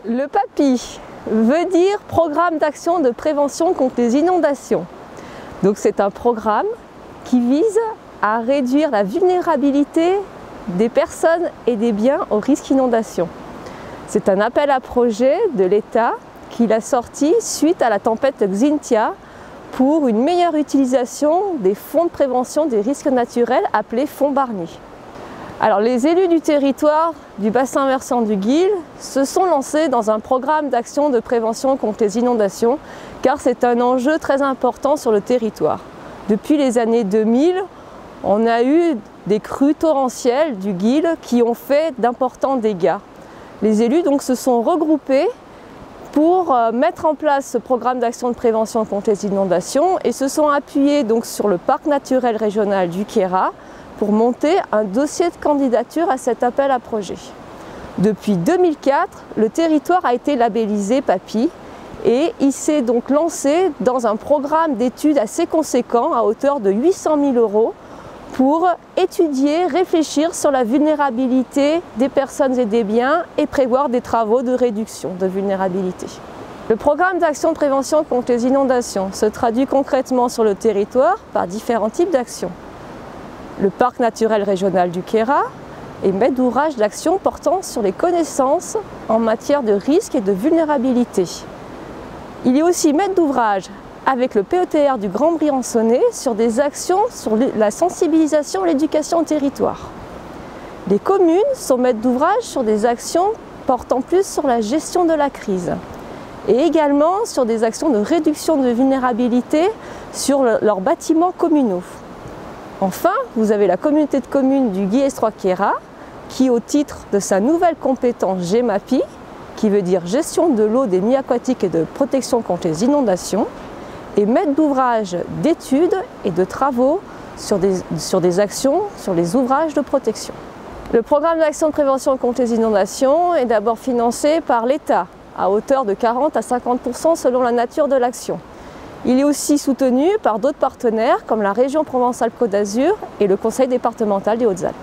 Le PAPI veut dire Programme d'action de prévention contre les inondations. Donc c'est un programme qui vise à réduire la vulnérabilité des personnes et des biens au risque inondation. C'est un appel à projet de l'État qu'il a sorti suite à la tempête Xynthia pour une meilleure utilisation des fonds de prévention des risques naturels appelés fonds Barnier. Alors les élus du territoire du bassin versant du Guil se sont lancés dans un programme d'action de prévention contre les inondations car c'est un enjeu très important sur le territoire. Depuis les années 2000, on a eu des crues torrentielles du Guil qui ont fait d'importants dégâts. Les élus donc se sont regroupés pour mettre en place ce programme d'action de prévention contre les inondations et se sont appuyés donc sur le parc naturel régional du Queyras pour monter un dossier de candidature à cet appel à projet. Depuis 2004, le territoire a été labellisé PAPI et il s'est donc lancé dans un programme d'études assez conséquent à hauteur de 800 000 € pour étudier, réfléchir sur la vulnérabilité des personnes et des biens et prévoir des travaux de réduction de vulnérabilité. Le programme d'action de prévention contre les inondations se traduit concrètement sur le territoire par différents types d'actions. Le parc naturel régional du Queyras est maître d'ouvrage d'actions portant sur les connaissances en matière de risque et de vulnérabilité. Il est aussi maître d'ouvrage avec le PETR du Grand Briançonnais sur des actions sur la sensibilisation et l'éducation au territoire. Les communes sont maîtres d'ouvrage sur des actions portant plus sur la gestion de la crise et également sur des actions de réduction de vulnérabilité sur leurs bâtiments communaux. Enfin, vous avez la communauté de communes du Guillestroy-Queyras qui, au titre de sa nouvelle compétence GEMAPI, qui veut dire gestion de l'eau, des milieux aquatiques et de protection contre les inondations, est maître d'ouvrage d'études et de travaux sur des actions sur les ouvrages de protection. Le programme d'action de prévention contre les inondations est d'abord financé par l'État à hauteur de 40 à 50% selon la nature de l'action. Il est aussi soutenu par d'autres partenaires comme la région Provence-Alpes-Côte d'Azur et le Conseil départemental des Hautes-Alpes.